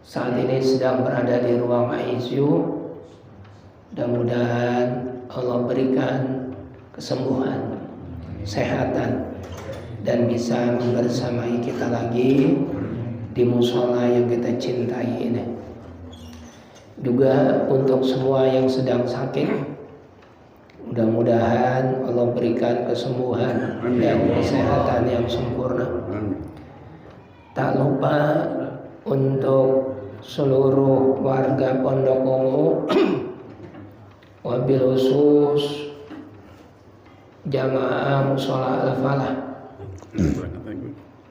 Saat ini sedang berada di ruang ICU. Mudah-mudahan Allah berikan kesembuhan, kesehatan, dan bisa membersamai kita lagi di musola yang kita cintai ini. Juga untuk semua yang sedang sakit, mudah-mudahan Allah berikan kesembuhan dan kesehatan yang sempurna. Tak lupa untuk seluruh warga Pondok Ungu, wabil khusus jamaah Musola Al-Falah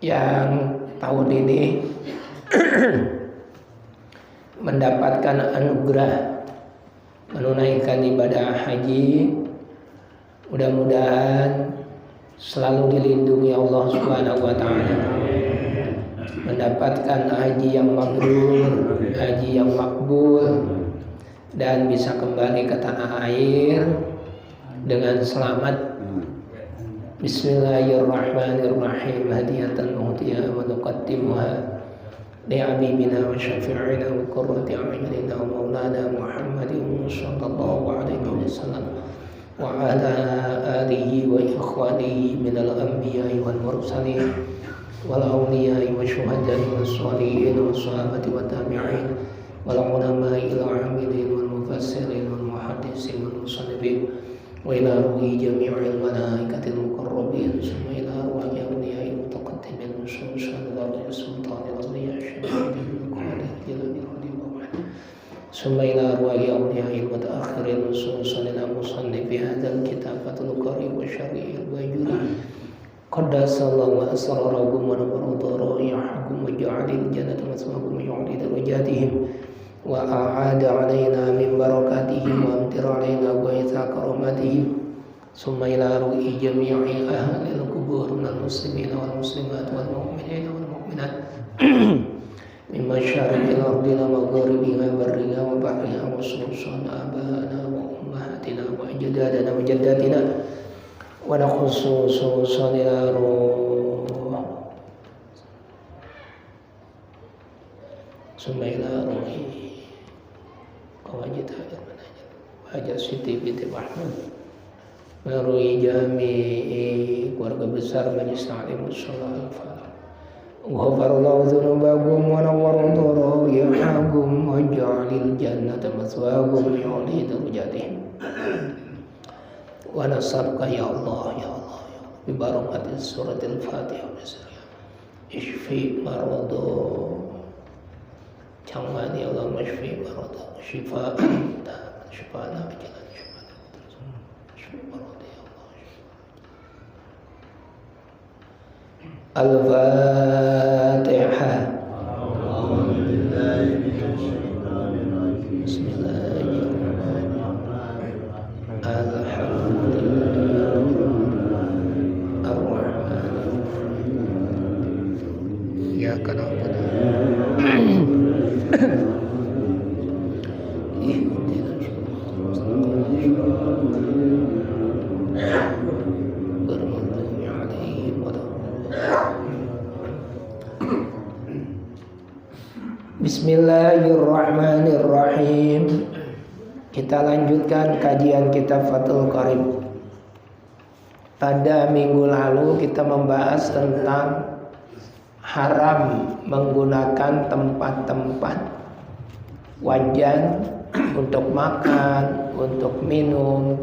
yang tahun ini mendapatkan anugerah menunaikan ibadah haji. Mudah-mudahan selalu dilindungi Allah Subhanahu wa Ta'ala, mendapatkan haji yang mabrur, haji yang makbul, dan bisa kembali ke tanah air dengan selamat. Bismillahirrahmanirrahim. Hadiyatan muhtiyah wa nuqaddimuha li habibina wa syafi'ina wa qurrati a'yunina wa maulana Muhammadin sallallahu alaihi wasallam wa ala alihi wa ikhwanihi minal anbiya'i wal mursalin wal awliya'i wa syuhada'i wa sholihin wa sahabati wa tabi'in wal ulama'i wal amilin wal mufassirin wal muhaddisin wal musannifin wa ila ruhi jami'il malaikatil muqarrabin summa ila ruhi awliya'i mutaqaddimin mususan ladhi sultanil awliya syahidin qadir jalani hadi muhammad summa ila ruhi awliya'i mutaakhirin mususan ila musannifi hadzal kitab fatul qarib wa syari'il wajuri qaddasallahu wa asrarahum wa nabaru yahkum wa ja'alil jannata maswahum wa yu'li darajatihim wa a'ada alaina min barakatihim wa amtir alaina ghaitha karamatihim summa ila ruhi jami'i ahlil qubur minal muslimin wal muslimat wal mu'minin wal mu'minat min masyariqil ardi wa magharibiha barriha wa bahriha wa khususan abana wa ummahatina wa ajdadana wa jaddatina wa khususan ila summa ila ruhi qawajid Hajar Siti binti Bahman melalui jami'i keluarga besar Majelis Ta'lim Musola Al-Falah. Ghafarallahu dzunubahum wa nawwara darajatahum wa ja'alil jannata maswahum yu'li darajatihim. Wa nas'aluka ya Allah ya Allah ya Allah bi barakati suratil Fatihah ishfi maradu jangan ya Allah mashfi maradu shifa shifana jalan shifana shfi maradu ya Allah. Al-Fatihah. Bismillahirrahmanirrahim. Alhamdulillah ar-Rahman iyyaka na'budu Bismillahirrahmanirrahim. Kita lanjutkan kajian kitab Fathul Qarib. Pada minggu lalu kita membahas tentang haram menggunakan tempat-tempat wajan untuk makan, untuk minum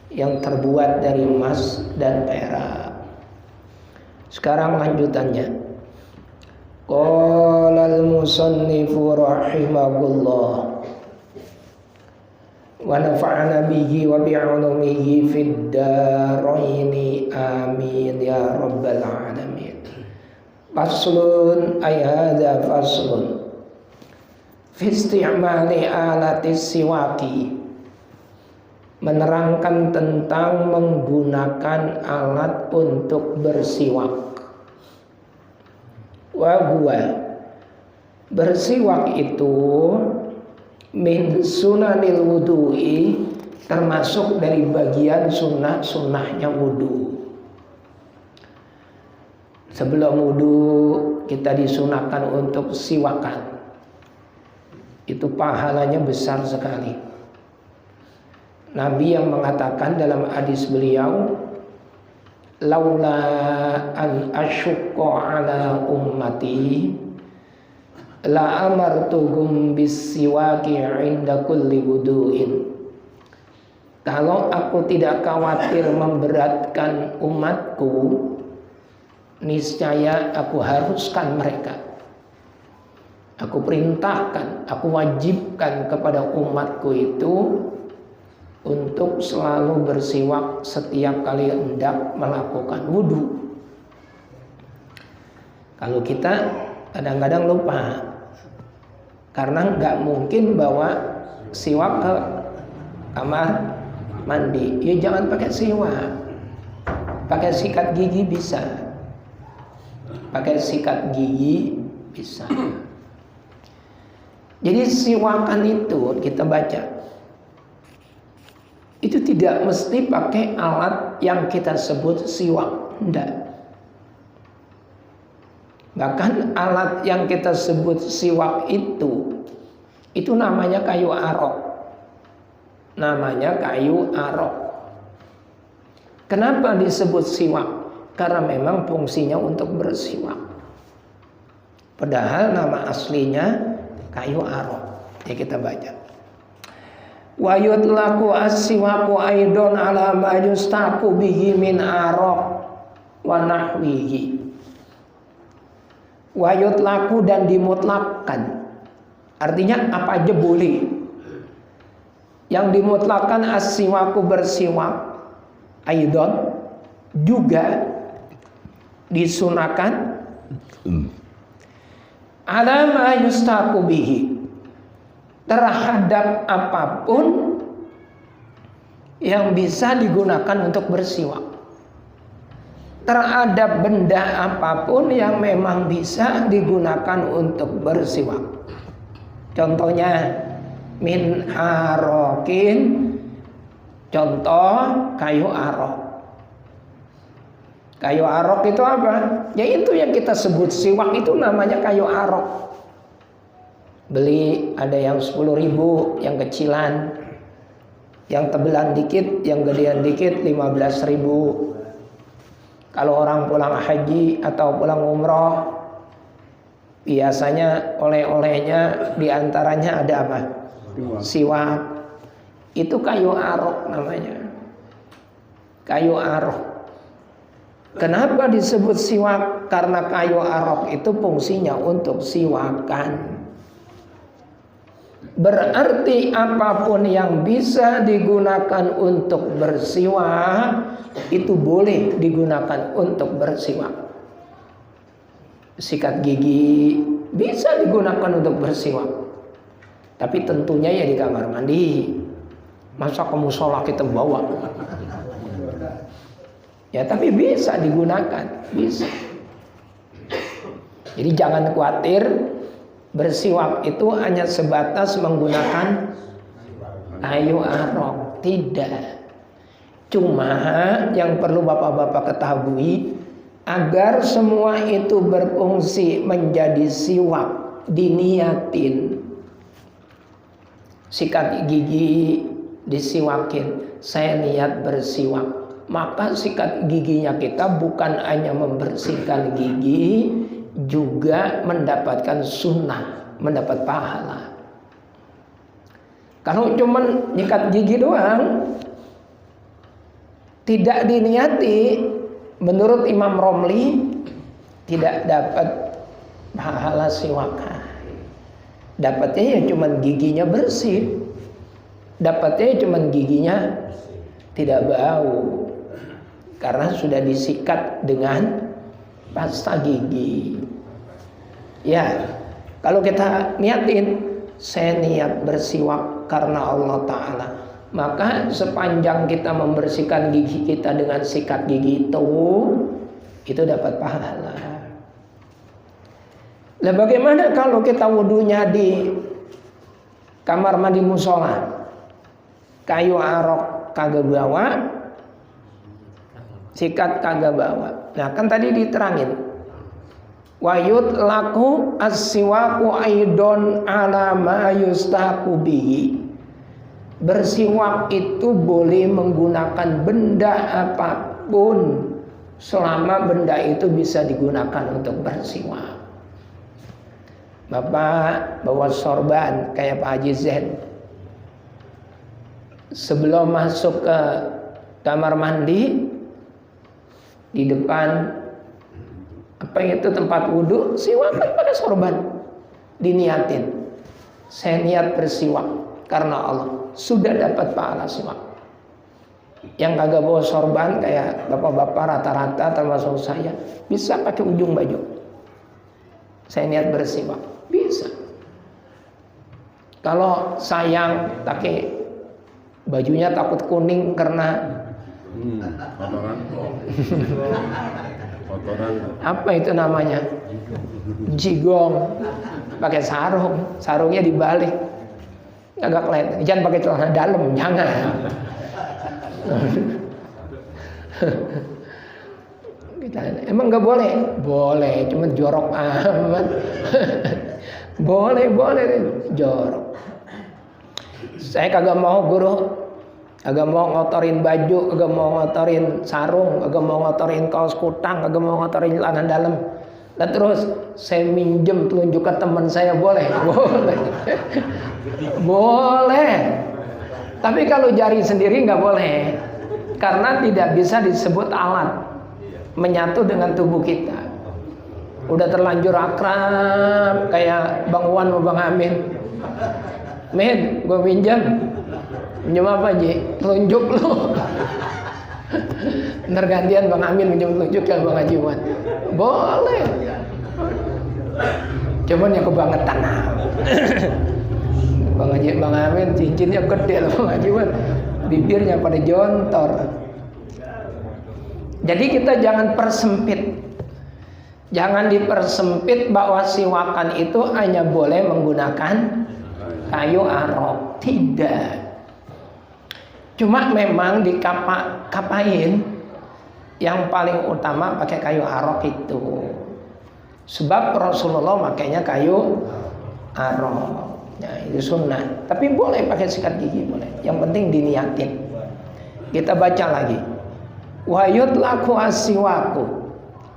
yang terbuat dari emas dan perak. Sekarang lanjutannya. Qala al-musannifu rahimahullah wa nafa'ana bihi wa bi'ulumihi fid daraini amin ya rabbal alamin. Faslun ay hadza faslun fi isti'mali alatis siwaki, menerangkan tentang menggunakan alat untuk bersiwak. Wa huwa, bersiwak itu min sunanil wudu'i, termasuk dari bagian sunnahnya wudu. Sebelum wudu kita disunahkan untuk siwakan. Itu pahalanya besar sekali. Nabi yang mengatakan dalam hadis beliau, laula an asyqa ala ummati la amartuhum bis-siwaki 'inda kulli wudu'in. Kalau aku tidak khawatir memberatkan umatku, niscaya aku haruskan mereka, aku perintahkan, aku wajibkan kepada umatku itu untuk selalu bersiwak setiap kali hendak melakukan wudhu. Kalau kita kadang-kadang lupa, karena nggak mungkin bawa siwak ke kamar mandi. Ya jangan pakai siwak, pakai sikat gigi bisa. Pakai sikat gigi bisa. Jadi siwakan itu kita baca, itu tidak mesti pakai alat yang kita sebut siwak, enggak. Bahkan alat yang kita sebut siwak itu namanya kayu arok. Namanya kayu arok. Kenapa disebut siwak? Karena memang fungsinya untuk bersiwak. Padahal nama aslinya kayu arok. Ya kita baca. Wa yutlaqu as-siwaku aidon ala ma yustaqu bihi min arok wa nahwihi. Wa yutlaqu dan dimutlakkan. Artinya apa aja boleh. Yang dimutlakkan as-siwaku bersiwak aidon juga disunahkan ala ma yustaqu bihi, terhadap apapun yang bisa digunakan untuk bersiwak, terhadap benda apapun yang memang bisa digunakan untuk bersiwak. Contohnya min arokin, contoh kayu arok. Kayu arok itu apa? Ya itu yang kita sebut siwak, itu namanya kayu arok. Beli ada yang 10.000, yang kecilan, yang tebelan dikit, yang gedean dikit 15.000. Kalau orang pulang haji atau pulang umroh, biasanya oleh-olehnya diantaranya ada apa? Siwak. Itu kayu arok namanya. Kayu arok. Kenapa disebut siwak? Karena kayu arok itu fungsinya untuk siwakan. Berarti apapun yang bisa digunakan untuk bersiwak itu boleh digunakan untuk bersiwak. Sikat gigi bisa digunakan untuk bersiwak, tapi tentunya ya di kamar mandi. Masa ke musola kita bawa? Ya tapi bisa digunakan, bisa. Jadi jangan khawatir bersiwak itu hanya sebatas menggunakan kayu arok, tidak. Cuma yang perlu bapak-bapak ketahui, agar semua itu berfungsi menjadi siwak, diniatin. Sikat gigi disiwakin, saya niat bersiwak. Maka sikat giginya kita bukan hanya membersihkan gigi, juga mendapatkan sunnah, mendapat pahala. Kalau cuman nyikat gigi doang, tidak diniati, menurut Imam Romli tidak dapat pahala siwakah. Dapatnya ya cuman giginya bersih, dapatnya cuman giginya tidak bau, karena sudah disikat dengan pasta gigi. Ya, kalau kita niatin, saya niat bersiwak karena Allah Ta'ala, maka sepanjang kita membersihkan gigi kita dengan sikat gigi itu dapat pahala. Nah, bagaimana kalau kita wudunya di kamar mandi musola? Kayu arok kagak bawa, sikat kagak bawa. Nah kan tadi diterangin, Wa yutlaku as-siwaku aidon ala ma yustaku bihi. Bersiwak itu boleh menggunakan benda apapun selama benda itu bisa digunakan untuk bersiwak. Bapak bawa sorban kayak Pak Haji Zain. Sebelum masuk ke kamar mandi, di depan apa itu tempat wudhu, siwakan pakai sorban, diniatin. Saya niat bersiwak karena Allah, sudah dapat pahala siwak. Yang kagak bawa sorban kayak bapak-bapak rata-rata termasuk saya, bisa pakai ujung baju. Saya niat bersiwak, bisa. Kalau sayang pakai bajunya takut kuning karena kotoran. Apa itu namanya? Jigong. Pakai sarungnya dibalik. Agak kelihatan. Jangan pakai celana dalam, jangan. Emang nggak boleh? Boleh, cuma jorok amat. boleh jorok. Saya kagak mau guru, kagak mau ngotorin baju, kagak mau ngotorin sarung, kagak mau ngotorin kaos kutang, kagak mau ngotorin celana dalam. Dan terus saya minjem telunjuk ke teman saya, boleh? Boleh. Tapi kalau jari sendiri nggak boleh, karena tidak bisa disebut alat menyatu dengan tubuh kita. Udah terlanjur akrab kayak Bang Wan sama Bang Amin. Min, gue minjem apa Ji? Telunjuk lu. Ntar gantian Bang Amin minjem telunjuk ya Bang Haji Wan. Boleh. Cuman yang kebangetan. Bang Amin cincinnya gede loh Bang Haji Wan. Bibirnya pada jontor. Jadi kita jangan persempit. Jangan dipersempit bahwa siwakan itu hanya boleh menggunakan kayu arok. Tidak. Cuma memang dikapain yang paling utama pakai kayu arok itu. Sebab Rasulullah makainya kayu arok. Nah, itu sunnah. Tapi boleh pakai sikat gigi, boleh. Yang penting diniatin. Kita baca lagi. Wa yutlaku as-siwaku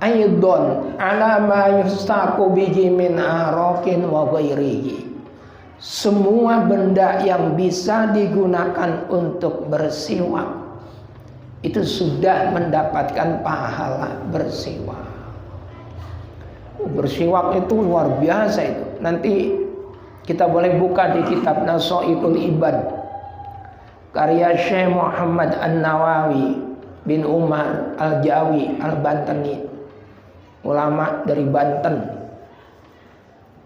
aidon ala ma yustaku bihi min araqin wa ghairihi. Semua benda yang bisa digunakan untuk bersiwak itu sudah mendapatkan pahala bersiwak. Bersiwak itu luar biasa itu. Nanti kita boleh buka di kitab Nasaiqul Ibad karya Syekh Muhammad An-Nawawi bin Umar Al-Jawi Al-Bantani, ulama dari Banten.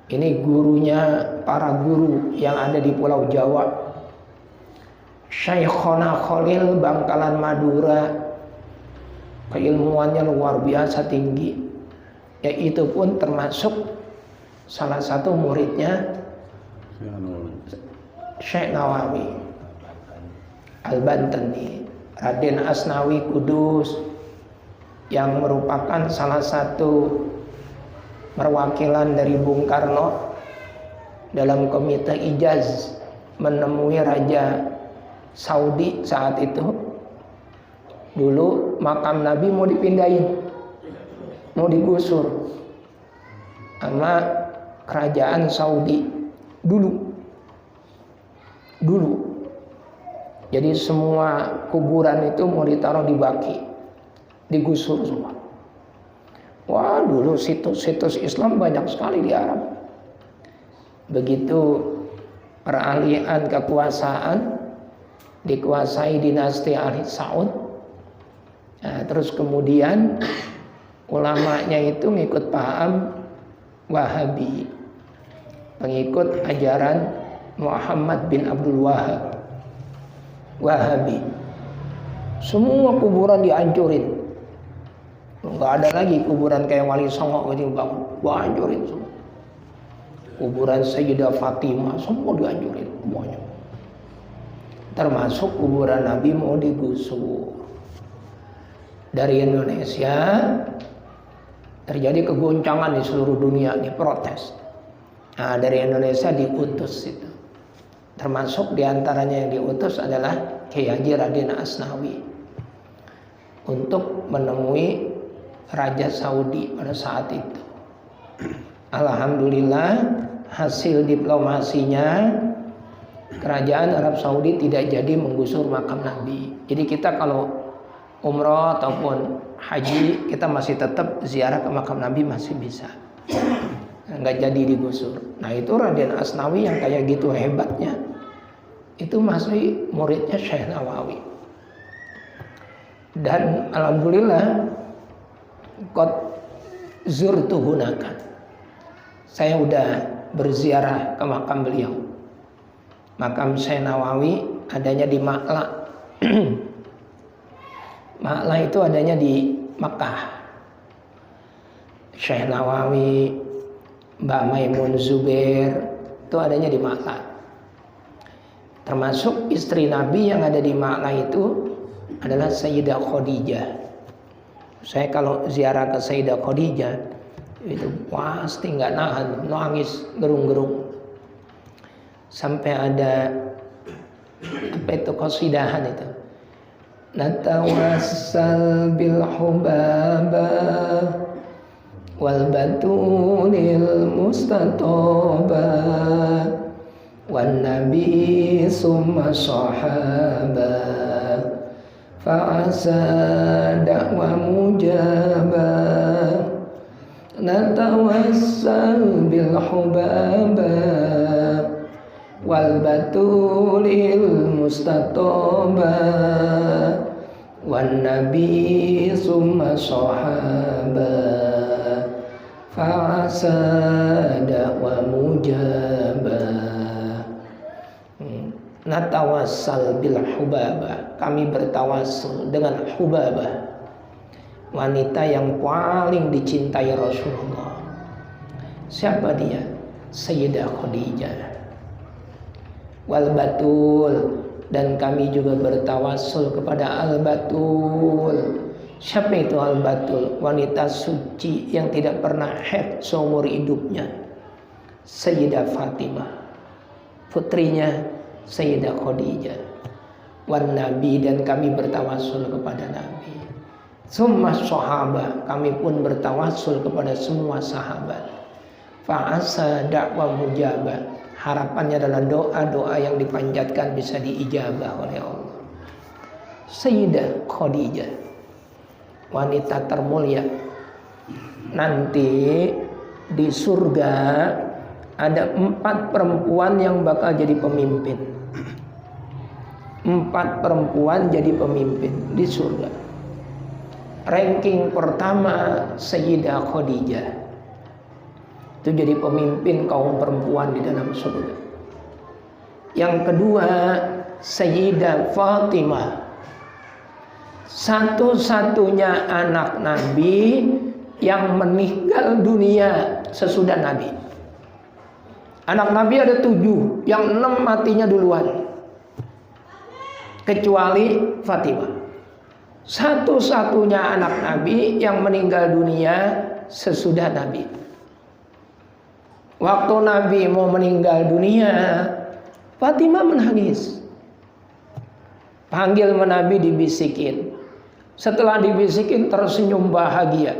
Ini gurunya para guru yang ada di Pulau Jawa. Syekhona Khalil Bangkalan Madura, keilmuannya luar biasa tinggi. Yaitu pun termasuk salah satu muridnya Syekh Nawawi Al-Bantani, Raden Asnawi Kudus, yang merupakan salah satu perwakilan dari Bung Karno dalam komite ijaz menemui Raja Saudi saat itu. Dulu makam Nabi mau dipindahin, mau digusur sama kerajaan Saudi dulu. Jadi semua kuburan itu mau ditaruh di Baki, digusur semua. Wah, dulu situs-situs Islam banyak sekali di Arab. Begitu peralihan kekuasaan dikuasai dinasti Ali Saud. Nah, terus kemudian ulamanya itu ngikut paham Wahabi, pengikut ajaran Muhammad bin Abdul Wahab, Wahabi. Semua kuburan dihancurin. Nggak ada lagi kuburan kayak Wali Songo yang bangun, dihancurin semua. Kuburan Sayyidah Fatimah semua dihancurin semuanya. Termasuk kuburan Nabi mau digusur. Dari Indonesia Terjadi kegoncangan di seluruh dunia, diprotes. Nah, dari Indonesia diutus itu. Termasuk diantaranya yang diutus adalah Kiai Haji Raden Asnawi untuk menemui Raja Saudi pada saat itu. Alhamdulillah hasil diplomasinya kerajaan Arab Saudi tidak jadi menggusur makam Nabi. Jadi kita kalau umroh ataupun haji kita masih tetap ziarah ke makam Nabi masih bisa, nggak jadi digusur. Nah itu Raden Asnawi yang kayak gitu hebatnya, itu masih muridnya Syekh Nawawi. Dan alhamdulillah qad zurtu hunaka, saya udah berziarah ke makam beliau. Makam Syekh Nawawi adanya di Ma'la. Ma'la itu adanya di Makkah. Syekh Nawawi, Mbak Maimun Zubair itu adanya di Ma'la. Termasuk istri Nabi yang ada di Ma'la itu adalah Sayyidah Khadijah. Saya kalau ziarah ke Sayyidah Khadijah itu pasti nggak nahan, nangis gerung-gerung. Sampai ada apa itu qasidahan itu. Natawassal bil hubaba wal batunil mustataba wan nabi summa sahaba fa'asa da'wa mujaba. Natawassal bil hubaba wal batulil mustataba wan nabi summa sahaba fa'asa da'wa mujaba. Natawassal bil hubaba, kami bertawassul dengan Hubabah, wanita yang paling dicintai Rasulullah. Siapa dia? Sayyidah Khadijah. Wal batul, dan kami juga bertawassul kepada al batul. Siapa itu al batul? Wanita suci yang tidak pernah haid seumur hidupnya, Sayyidah Fatimah, putrinya Sayyidah Khadijah. Wan nabi, dan kami bertawassul kepada Nabi. Summa sahaba, kami pun bertawassul kepada semua sahabat. Fa'asa da'wa mujabah, harapannya adalah doa-doa yang dipanjatkan bisa diijabah oleh Allah. Sayyidah Khadijah, wanita termulia. Nanti di surga ada 4 perempuan yang bakal jadi pemimpin. 4 perempuan jadi pemimpin di surga. Ranking pertama Sayyidah Khadijah, itu jadi pemimpin kaum perempuan di dalam surga. Yang kedua Sayyidah Fatimah, satu-satunya anak Nabi yang meninggal dunia sesudah Nabi. Anak Nabi ada 7, yang 6 matinya duluan, kecuali Fatimah. Satu-satunya anak Nabi yang meninggal dunia sesudah Nabi. Waktu Nabi mau meninggal dunia, Fatimah menangis. Panggil Nabi, dibisikin. Setelah dibisikin tersenyum bahagia.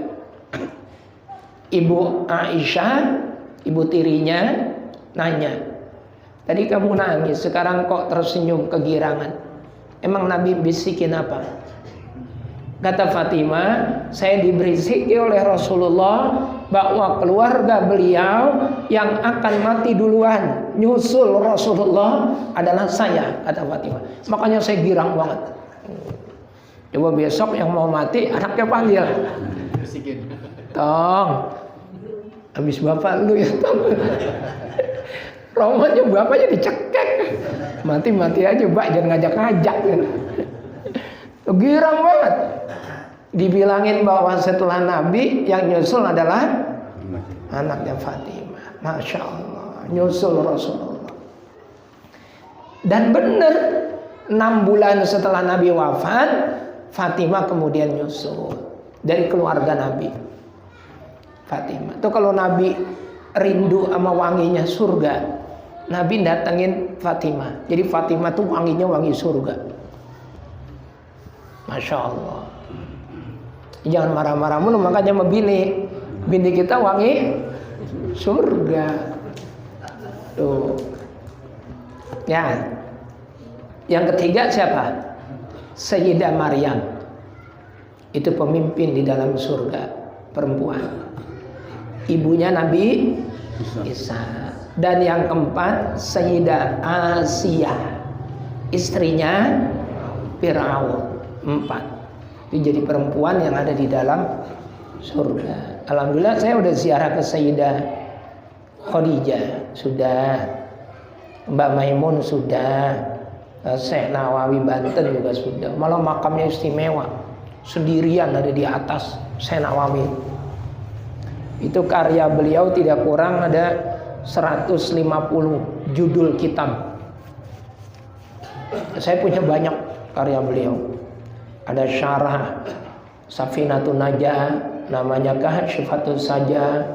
Ibu Aisyah, ibu tirinya, nanya, tadi kamu nangis, sekarang kok tersenyum kegirangan? Emang Nabi bisikin apa? Kata Fatimah, saya dibisiki oleh Rasulullah bahwa keluarga beliau yang akan mati duluan nyusul Rasulullah adalah saya, kata Fatimah. Makanya saya girang banget. Coba besok yang mau mati anaknya panggil, bisikin, tong, habis bapak lu ya tong. Romannya bapaknya dicekek, mati-mati aja Mbak, jangan ngajak-ngajak. Girang banget. Dibilangin bahwa setelah Nabi yang nyusul adalah anaknya Fatimah. Masya Allah, nyusul Rasulullah. Dan benar, 6 bulan setelah Nabi wafat, Fatimah kemudian nyusul dari keluarga Nabi. Fatimah. Itu kalau Nabi rindu sama wanginya surga, Nabi datengin Fatimah. Jadi Fatimah tuh wanginya wangi surga. Masya Allah. Jangan marah-marah mulu, makanya sama bini kita wangi surga. Tuh. Ya. Yang ketiga siapa? Sayyidah Maryam. Itu pemimpin di dalam surga, perempuan. Ibunya Nabi Isa. Dan yang keempat Sayyidah Asiyah, istrinya Fir'aun. 4. Itu jadi perempuan yang ada di dalam surga. Alhamdulillah saya udah ziarah ke Sayyidah Khadijah, sudah. Mbak Maimun sudah. Syekh Nawawi Banten juga sudah. Malah makamnya istimewa, sendirian ada di atas Syekh Nawawi. Itu karya beliau tidak kurang ada 150 judul kitab. Saya punya banyak karya beliau. Ada syarah Safinatun Najah, namanya Kahsyifatus Saja.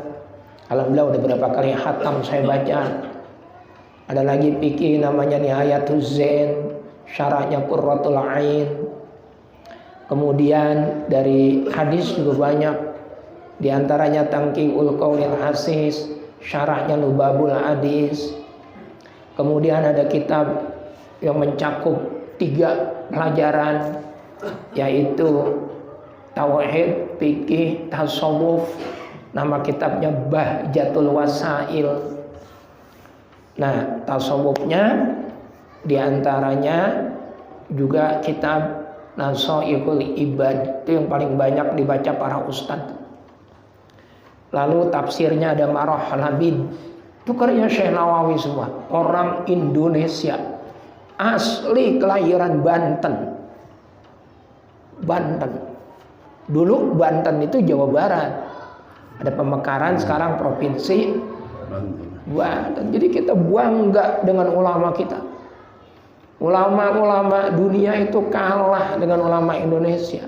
Alhamdulillah udah berapa kali khatam saya baca. Ada lagi fikih namanya Nihayatuz Zain, syarahnya Qurratul Ain. Kemudian dari hadis juga banyak. Di antaranya Tanqiul Qaulil Hasis, syarahnya Lubabul Hadis. Kemudian ada kitab yang mencakup 3 pelajaran, yaitu tauhid, fikih, tasawuf. Nama kitabnya Bahjatul Wasail. Nah, tasawufnya diantaranya juga kitab Nasaihul Ibad, itu yang paling banyak dibaca para ustadz. Lalu tafsirnya ada Marah Labid, itu karya Syekh Nawawi semua. Orang Indonesia, asli kelahiran Banten. Dulu Banten itu Jawa Barat. Ada Pemekaran, sekarang provinsi Banten. Jadi kita bangga dengan ulama kita. Ulama-ulama dunia itu kalah dengan ulama Indonesia.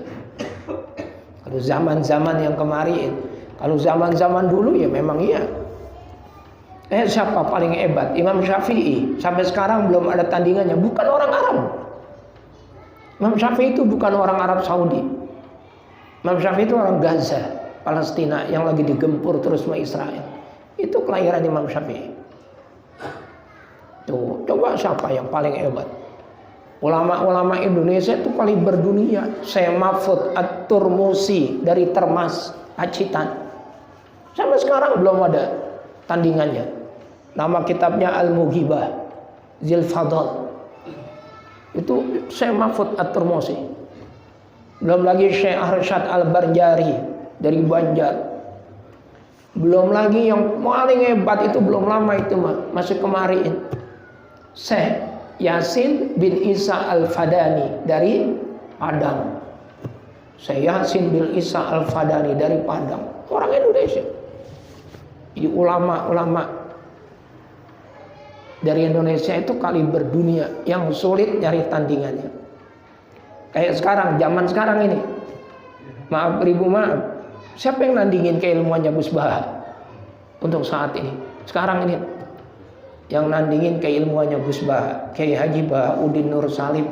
Kalau zaman-zaman yang kemarin, kalau zaman-zaman dulu ya memang iya. Siapa paling hebat? Imam Syafi'i. Sampai sekarang belum ada tandingannya. Bukan orang Arab. Imam Syafi'i itu bukan orang Arab Saudi. Imam Syafi'i itu orang Gaza, Palestina yang lagi digempur terus sama Israel. Itu kelahiran Imam Syafi'i. Tuh, coba siapa yang paling hebat? Ulama-ulama Indonesia itu paling berdunia. Syekh Mahfud At-Turmusi dari Termas, Pacitan. Sampai sekarang belum ada tandingannya. Nama kitabnya Al-Mughibah Zilfadal. Itu Syekh Mahfud At-Turmusi. Belum lagi Syekh Arsyad Al-Barjari dari Banjar. Belum lagi yang paling hebat itu belum lama itu masih kemarin, Syekh Yasin bin Isa Al-Fadani dari Padang. Syekh Yasin bin Isa Al-Fadani dari Padang, orang Indonesia. Jadi ulama-ulama dari Indonesia itu kaliber dunia yang sulit nyari tandingannya. Kayak sekarang, zaman sekarang ini, maaf siapa yang nandingin keilmuannya Gus Baha untuk saat ini? Sekarang ini yang nandingin keilmuannya Gus Baha, Kiai Haji Bahauddin Nur Salim.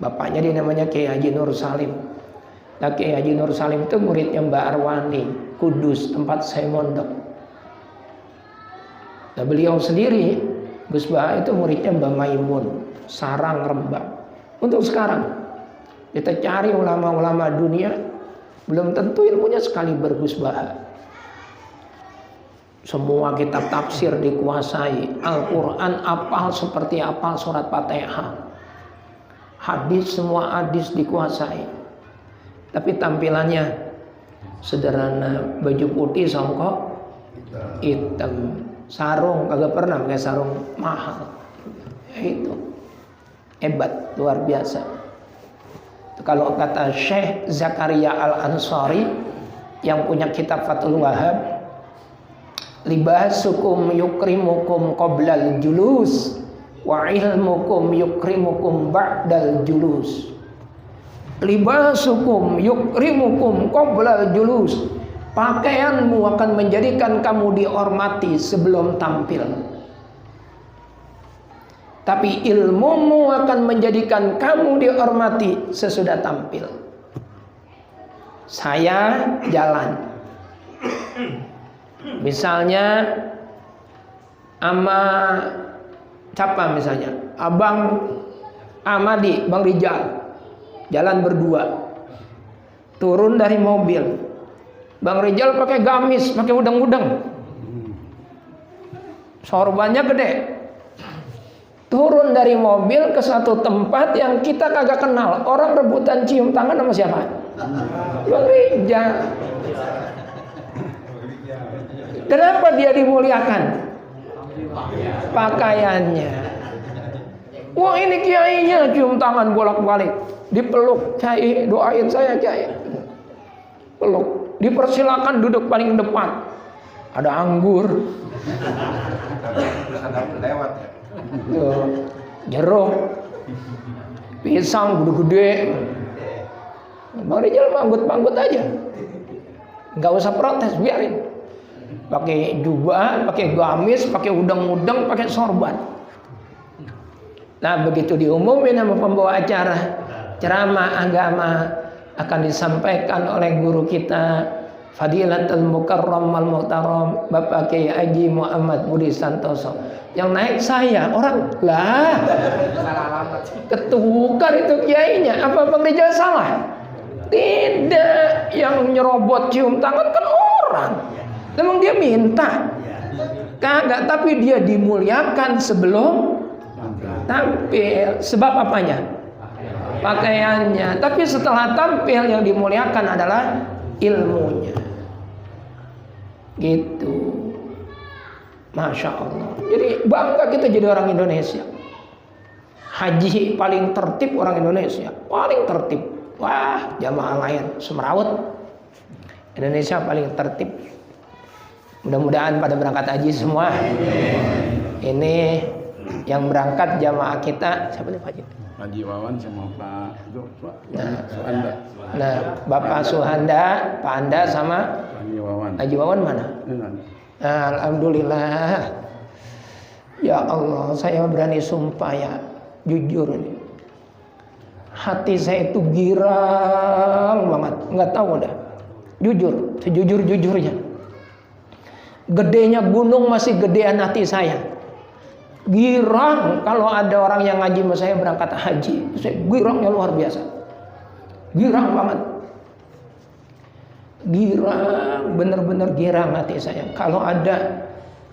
Bapaknya dia namanya Kiai Haji Nur Salim. Nah, Kiai Haji Nur Salim itu muridnya Mbak Arwani, Kudus, tempat saya mondok. Nah, beliau sendiri, Gus Baha itu muridnya Mbak Maimun, Sarang, Rembang. Untuk sekarang kita cari ulama-ulama dunia, belum tentu ilmunya sekali Gus Baha. Semua kitab tafsir dikuasai, Al-Quran apal seperti apal surat Fatihah, hadis semua hadis dikuasai. Tapi tampilannya sederhana, baju putih songkok hitam, sarung kagak pernah pakai sarung mahal. Itu hebat, luar biasa. Kalau kata Syekh Zakaria Al-Ansari yang punya kitab Fathul Wahab, libasukum yukrimukum qoblal julus wa ilmukum yukrimukum ba'dal julus. Libasukum yukrimukum qoblal julus. Pakaianmu akan menjadikan kamu dihormati sebelum tampil. Tapi ilmumu akan menjadikan kamu dihormati sesudah tampil. Saya jalan, misalnya sama siapa misalnya, Abang Amadi, Bang Rijal, jalan berdua. Turun dari mobil, Bang Rijal pakai gamis, pakai udang-udang, sorbannya gede. Turun dari mobil ke satu tempat yang kita kagak kenal, orang rebutan cium tangan sama siapa? Bang Rijal. Kenapa dia dimuliakan? Pakaiannya. Wah, ini kiainya cium tangan bolak-balik, dipeluk, Kiai doain saya Kiai. Peluk, dipersilakan duduk paling depan. Ada anggur, jeruk, pisang gede-gede. Bang Rijal manggut-manggut aja, nggak usah protes, biarin. Pakai jubah, pakai gamis, pakai udang-udang, pakai sorban. Nah, begitu diumumin sama pembawa acara ceramah agama, akan disampaikan oleh guru kita Fadilatul Mukarram al Muhtaram Bapak Kiai Haji Muhammad Budi Santoso. Yang naik saya, orang lah ketukar itu kiainya. Apa Bang Rijal salah? Tidak, yang nyerobot cium tangan kan orang. Memang dia minta? Kagak, tapi dia dimuliakan sebelum tampil. Sebab apanya? Pakaiannya. Tapi setelah tampil yang dimuliakan adalah ilmunya. Gitu. Masya Allah. Jadi bangga kita jadi orang Indonesia. Haji paling tertib orang Indonesia, paling tertib. Wah, jamaah lain semrawut. Indonesia paling tertib. Mudah-mudahan pada berangkat haji semua. Ini yang berangkat jamaah kita siapa nih Pak Haji? Haji Wawan sama Pak Suhanda. Nah, Bapak Suhanda, Pak Anda sama Haji Wawan. Haji Wawan mana? Alhamdulillah. Ya Allah, saya berani sumpah ya, jujur ini. Hati saya itu girang banget, nggak tahu dah. Jujur, sejujur-jujurnya. Gedenya gunung masih gedean hati saya. Girang kalau ada orang yang ngaji sama saya berangkat haji. Saya girangnya luar biasa. Girang banget. Girang, bener-bener girang hati saya. Kalau ada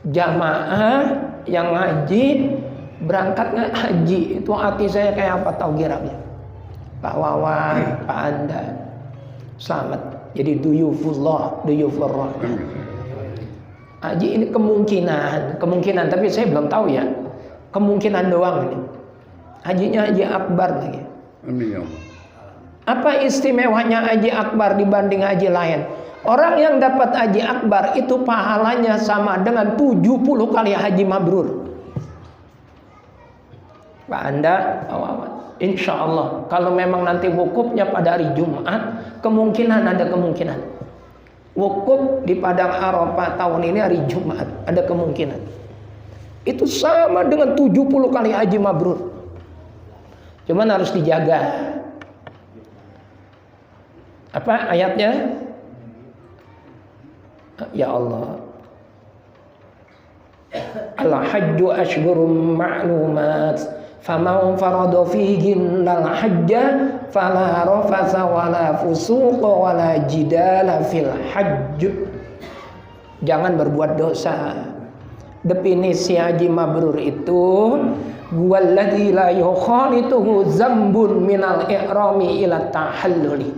jamaah yang ngaji berangkat haji, itu hati saya kayak apa tahu girangnya. Pak Wawan, Pak Anda, selamat. Jadi duyufullah, duyufur rahman. Haji ini kemungkinan, tapi saya belum tahu ya. Kemungkinan doang ini. Hajinya Haji Akbar lagi. Amin ya Allah. Apa istimewanya Haji Akbar dibanding haji lain? Orang yang dapat Haji Akbar itu pahalanya sama dengan 70 kali haji mabrur. Pak Anda, insya Allah kalau memang nanti wukufnya pada hari Jumat, ada kemungkinan. Wukuf di Padang Arafah tahun ini hari Jumat, ada kemungkinan. Itu sama dengan 70 kali haji mabrur. Cuman harus dijaga. Apa ayatnya? Ya Allah. Al-hajju ashhurum ma'lumat. Faman farada fihinnal hajja fala rafasa wala fusuqa wala jidala fil hajj. Jangan berbuat dosa. Definisi haji mabrur itu walladzi la yukhalituhu dzambun minal ihrami ila tahalluli.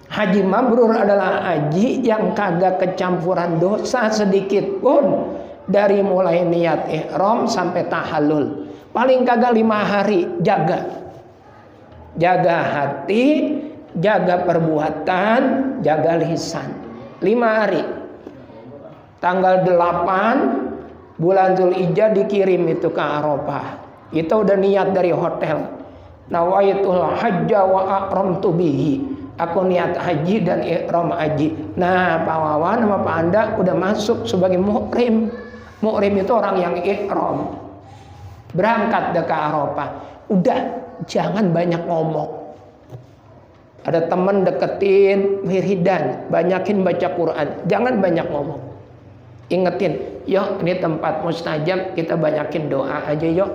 Haji mabrur adalah haji yang kagak kecampuran dosa sedikit pun dari mulai niat ihram sampai tahallul. Paling kagak 5 hari jaga. Jaga hati, jaga perbuatan, jaga lisan. 5 hari. Tanggal 8 bulan Dzulhijjah dikirim itu ke Arafah. Kita udah niat dari hotel. Nawaitul hajja wa aqramtu bihi. Aku niat haji dan ihram haji. Nah, Pak Wawan sama Pak Anda udah masuk sebagai muhrim. Muhrim itu orang yang ihram. Berangkat ke Arafah. Udah, jangan banyak ngomong. Ada teman deketin wiridan, banyakin baca Quran. Jangan banyak ngomong. Ingetin, yuk ini tempat mustajab, kita banyakin doa aja yuk.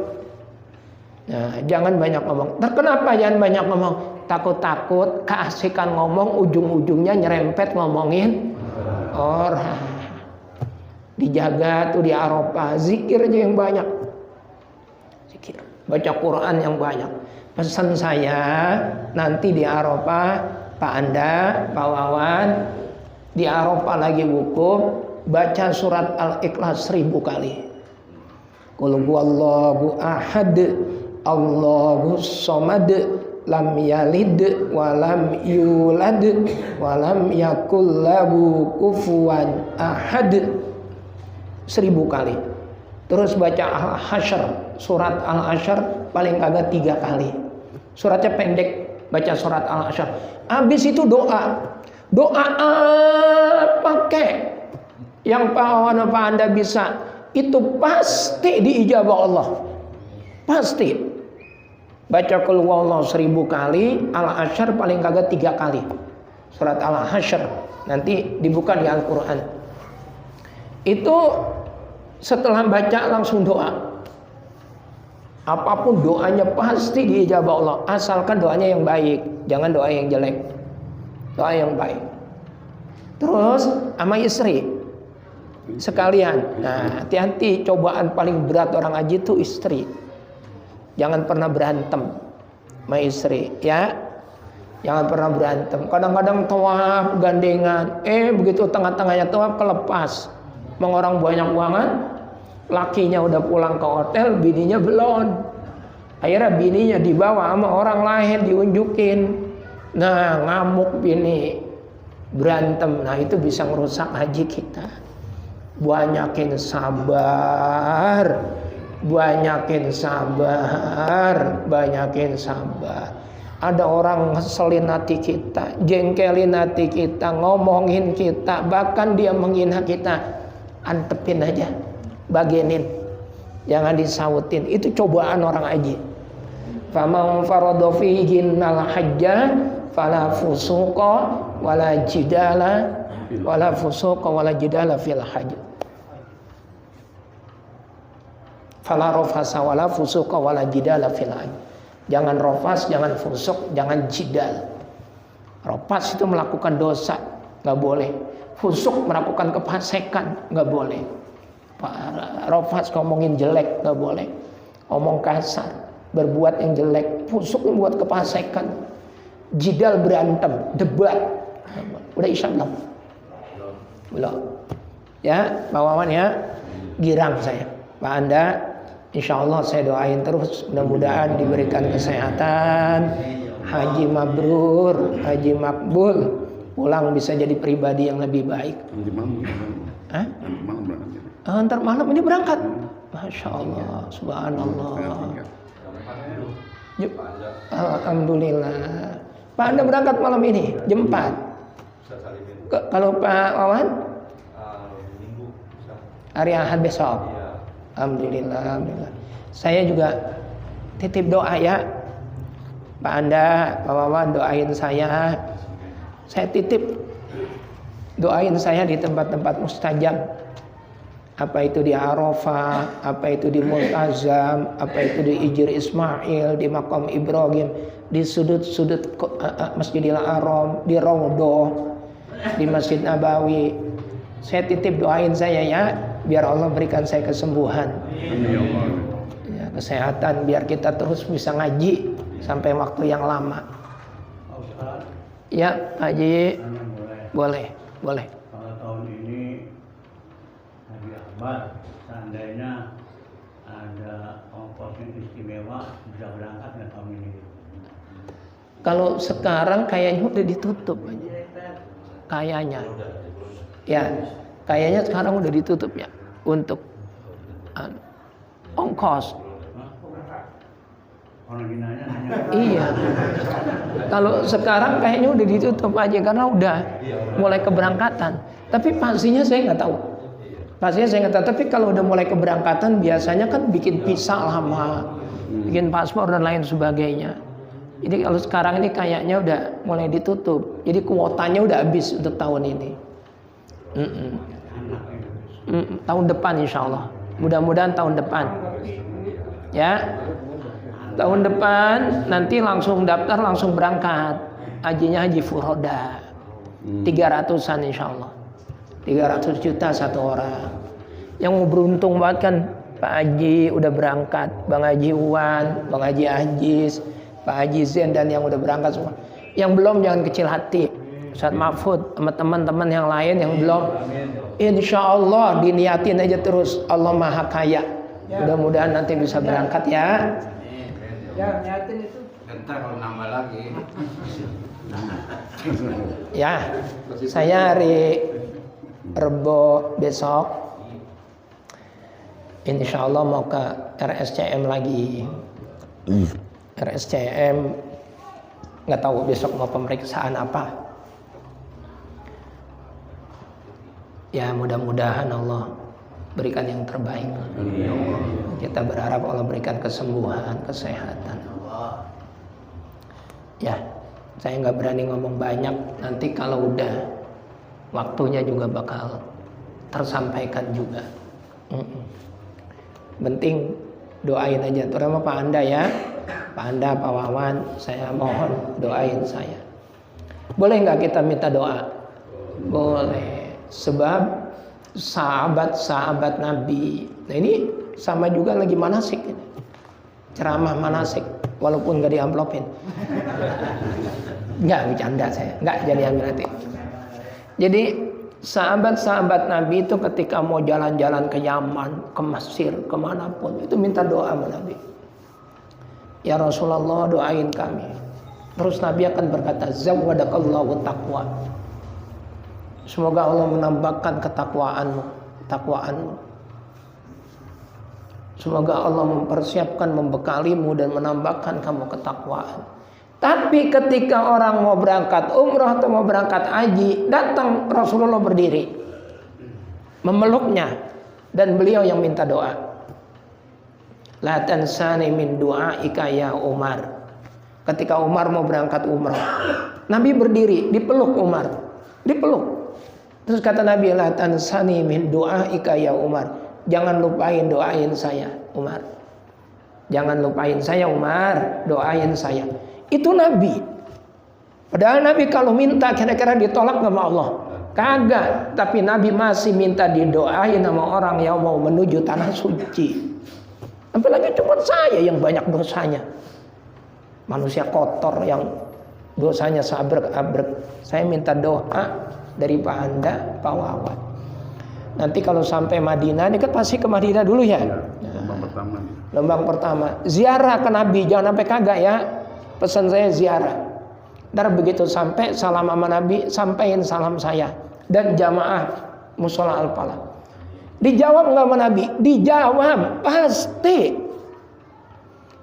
Nah, jangan banyak ngomong. Kenapa jangan banyak ngomong? Takut-takut keasikan ngomong ujung-ujungnya nyerempet ngomongin orang. Dijaga tuh di Arafah, zikir aja yang banyak. Zikir, baca Quran yang banyak. Pesan saya nanti di Arafah, Pak Anda, Pak Wawan, di Arafah lagi wukuf, baca surat Al-Ikhlas 1000 kali. Qul huwallahu ahad, Allahus samad, lam yalid walam yulad walam yakul lahu kufuwan ahad. 1000 kali. Terus baca Al-Hasyr, surat Al-Hasyr paling kagak 3 kali. Suratnya pendek, baca surat Al-Hasyr. Habis itu doa. Doa pakai yang Pak Anda bisa, itu pasti diijabah Allah. Pasti. Baca Qul huwallahu 1000 kali, Al-Hasyr paling kagak 3 kali. Surat Al-Hasyr nanti dibuka di Al-Qur'an. Itu setelah baca langsung doa. Apapun doanya pasti diijabah Allah, asalkan doanya yang baik, jangan doa yang jelek. Doa yang baik. Terus sama istri sekalian. Nah, hati-hati, cobaan paling berat orang haji itu istri. Jangan pernah berantem sama istri, ya. Jangan pernah berantem. Kadang-kadang tawaf gandengan, begitu tengah-tengahnya tawaf kelepas. Orang banyak uangan, lakinya udah pulang ke hotel, bininya belum. Akhirnya bininya dibawa sama orang lain, diunjukin. Nah, ngamuk bini, berantem. Nah, itu bisa merusak haji kita. Banyakin sabar, banyakin sabar, banyakin sabar. Ada orang ngeselin hati kita, jengkelin hati kita, ngomongin kita, bahkan dia menghina kita. Antepin aja, bagenin, jangan disautin. Itu cobaan orang haji. Faman farada fihinnal hajja fala fusuqa wala jidala fil hajj. Fala rafasa wala fusuqa wala jidala fil hajj. Jangan rafas, jangan fusuk, jangan jidal. Rafas itu melakukan dosa, nggak boleh. Fusuk melakukan kefasikan, nggak boleh. Rafas ngomongin jelek, nggak boleh. Ngomong kasar, berbuat yang jelek. Fusuk membuat kefasikan. Jidal berantem, debat. Udah isya belum? Belum. Ya, Pak Wawan ya, girang saya. Pak Anda, insya Allah saya doain terus. Mudah-mudahan diberikan kesehatan, haji mabrur, haji makbul. Pulang bisa jadi pribadi yang lebih baik. Ntar malam ini berangkat. Masya Allah, subhanallah. Alhamdulillah. Pak Anda berangkat malam ini jam 4. Kalau Pak Wawan? Hari Ahad besok. Alhamdulillah, alhamdulillah. Saya juga titip doa ya. Pak Anda, Pak Wawan doain saya. Saya titip doain saya di tempat-tempat mustajab. Apa itu di Arafah, apa itu di Multazam, apa itu di Ijir Ismail, di Maqam Ibrahim, di sudut-sudut Masjidil Haram, di Raudhah, di Masjid Nabawi. Saya titip doain saya ya, biar Allah berikan saya kesembuhan. Ya, kesehatan, biar kita terus bisa ngaji sampai waktu yang lama. Ya, Haji, boleh. Kalau tahun ini Haji Akbar, seandainya ada ongkos yang istimewa, bisa berangkat nggak tahun ini? Kalau sekarang kayaknya udah ditutup aja. Kayaknya. Ya, kayaknya sekarang udah ditutup ya untuk ongkos. Orang Ginanya hanya Iya. Kalau sekarang kayaknya udah ditutup aja karena udah mulai keberangkatan. Tapi pastinya saya nggak tahu. Tapi kalau udah mulai keberangkatan biasanya kan bikin visa lama, bikin paspor dan lain sebagainya. Jadi kalau sekarang ini kayaknya udah mulai ditutup. Jadi kuotanya udah habis untuk tahun ini. Tahun depan insya Allah. Mudah-mudahan tahun depan. Ya. Tahun depan nanti langsung daftar, langsung berangkat. Hajinya haji furoda. 300-an insya Allah. 300 juta satu orang. Yang mau beruntung banget kan Pak Haji udah berangkat, Bang Haji Uwan, Bang Haji Ajis, Pak Haji Zen dan yang udah berangkat semua. Yang belum jangan kecil hati. Ustaz Mahfud sama teman-teman yang lain yang belum, insya Allah diniatin aja terus. Allah Maha Kaya. Mudah-mudahan nanti bisa berangkat ya. Ya, niatin itu. Entar kalau nambah lagi. Ya, saya hari Rebo besok insya Allah mau ke RSCM lagi. RSCM nggak tahu besok mau pemeriksaan apa. Ya mudah-mudahan Allah berikan yang terbaik. Kita berharap Allah berikan kesembuhan, kesehatan. Ya, saya nggak berani ngomong banyak. Nanti kalau udah waktunya juga bakal tersampaikan juga. Penting doain aja, terutama Pak Anda ya, Pak Anda, Pak Wawan, saya mohon doain saya. Boleh nggak kita minta doa? Boleh, sebab sahabat-sahabat Nabi. Nah ini sama juga lagi manasik, ceramah manasik, walaupun nggak diamplopin. Nggak bercanda saya, nggak jadi ambil hati. Jadi sahabat-sahabat Nabi itu ketika mau jalan-jalan ke Yaman, ke Mesir, kemanapun itu minta doa sama Nabi. Ya Rasulullah doain kami. Terus Nabi akan berkata, zawwadakallahu taqwa. Semoga Allah menambahkan ketakwaanmu. Semoga Allah mempersiapkan, membekalimu dan menambahkan kamu ketakwaan. Tapi ketika orang mau berangkat umrah atau mau berangkat haji, datang Rasulullah berdiri, memeluknya, dan beliau yang minta doa. La tansani min du'aika ya Umar. Ketika Umar mau berangkat umrah, Nabi berdiri, dipeluk Umar, dipeluk. Terus kata Nabi, la tansani min du'aika ya Umar. Jangan lupain doain saya, Umar. Jangan lupain saya, Umar, doain saya. Itu Nabi. Padahal Nabi kalau minta kira-kira ditolak sama Allah. Kagak. Tapi Nabi masih minta didoain sama orang yang mau menuju tanah suci. Apalagi cuma saya yang banyak dosanya. Manusia kotor yang dosanya sabrek-abrek. Saya minta doa dari Pak Anda, Pak Wawan. Nanti kalau sampai Madinah, ini kan pasti ke Madinah dulu ya. Lembang pertama. Ziarah ke Nabi, jangan sampai kagak ya. Pesan saya ziarah. Ntar begitu sampai salam sama Nabi, sampaikan salam saya dan jamaah musola Al-Falah. Dijawab nggak sama Nabi? Dijawab pasti.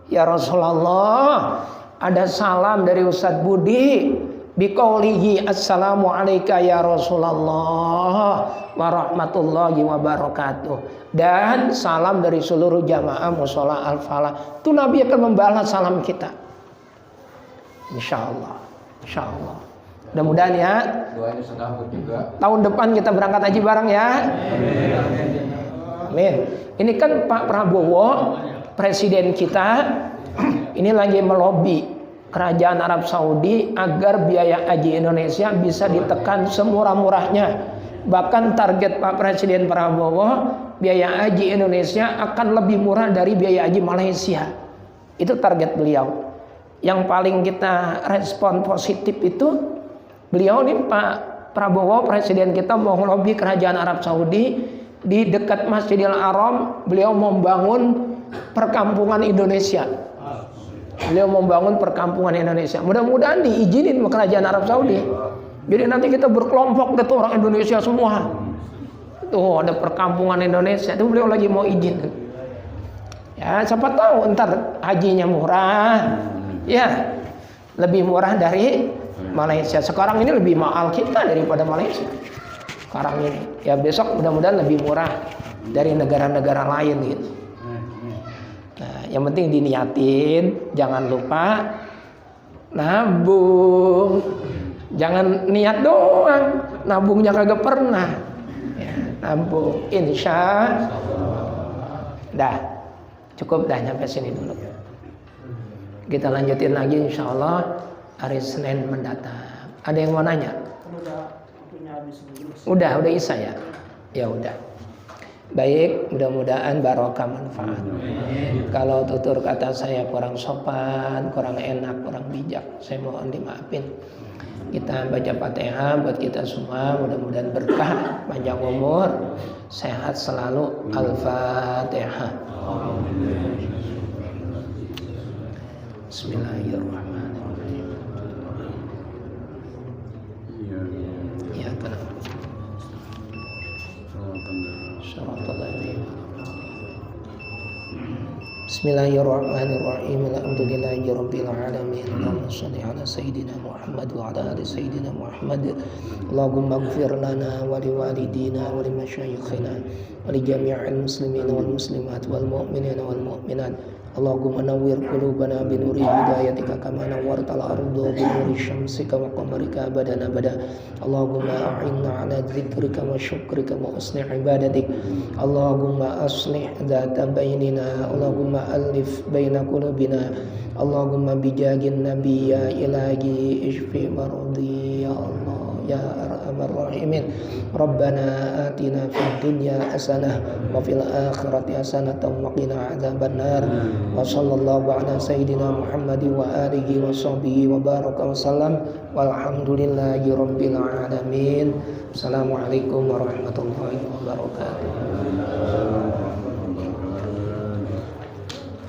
Ya Rasulullah, ada salam dari Ustadz Budi. Biqaulihi assalamu alayka ya Rasulullah wa rahmatullahi wa barakatuh. Dan salam dari seluruh jamaah musola Al-Falah. Itu Nabi akan membalas salam kita. Insyaallah, insyaallah. Mudah-mudahan ya. Doanya sedahut juga. Tahun depan kita berangkat haji bareng ya. Amin. Ini kan Pak Prabowo, presiden kita, ini lagi melobi kerajaan Arab Saudi agar biaya haji Indonesia bisa ditekan semurah-murahnya. Bahkan target Pak Presiden Prabowo, biaya haji Indonesia akan lebih murah dari biaya haji Malaysia. Itu target beliau. Yang paling kita respon positif itu beliau nih Pak Prabowo, presiden kita mau melobi kerajaan Arab Saudi di dekat Masjidil Haram. Beliau membangun perkampungan Indonesia. Beliau membangun perkampungan Indonesia. Mudah-mudahan diizinin sama kerajaan Arab Saudi. Jadi nanti kita berkelompok itu orang Indonesia semua. Tuh ada perkampungan Indonesia. Itu beliau lagi mau izin. Ya, siapa tahu ntar hajinya murah. Ya, lebih murah dari Malaysia. Sekarang ini lebih mahal kita daripada Malaysia. Sekarang ini. Ya, besok mudah-mudahan lebih murah dari negara-negara lain gitu. Nah, yang penting diniatin, jangan lupa nabung. Jangan niat doang, nabungnya kagak pernah. Ya, nabung, insya Allah. Dah, cukup dah nyampe sini dulu. Kita lanjutin lagi insya Allah hari Senin mendatang. Ada yang mau nanya? Udah Isa ya? Ya udah. Baik, mudah-mudahan barokah manfaat. Kalau tutur kata saya kurang sopan, kurang enak, kurang bijak, saya mohon dimaafin. Kita baca Fatihah buat kita semua, mudah-mudahan berkah, panjang umur, sehat selalu. Al-Fatihah. Bismillahirrahmanirrahim. Ya tenang. Bismillahirrahmanirrahim. Alhamdulillahirabbil alamin. Allahumma shalli ala sayyidina Muhammad wa ala ali sayyidina Muhammad. Allahumma ighfir lana wa liwalidina wa limasyayikhina wa li jami'il muslimina wal muslimat wal mu'minina wal mu'minat. Allahumma nawwir qulubana bi nuri hidayatika kama nawwartal arda bi nuri syamsika wa qamarika abadan abada. Allahumma a'inna ala dzikrika wa syukrika wa husni ibadatik. Allahumma aslih dzata bainina. Allahumma alif baina qulubina. Allahumma bijagin nabi ya ilahi ishfi maradi ya Allah ya arhamar rahimin. Rabbana atina fid dunya hasanah wa fil akhirati hasanah wa qina adzabannar. Wa sallallahu ala sayyidina Muhammad wa alihi wa sahbihi wa baraka wa sallam. Walhamdulillahi rabbil alamin. Assalamualaikum warahmatullahi wabarakatuh.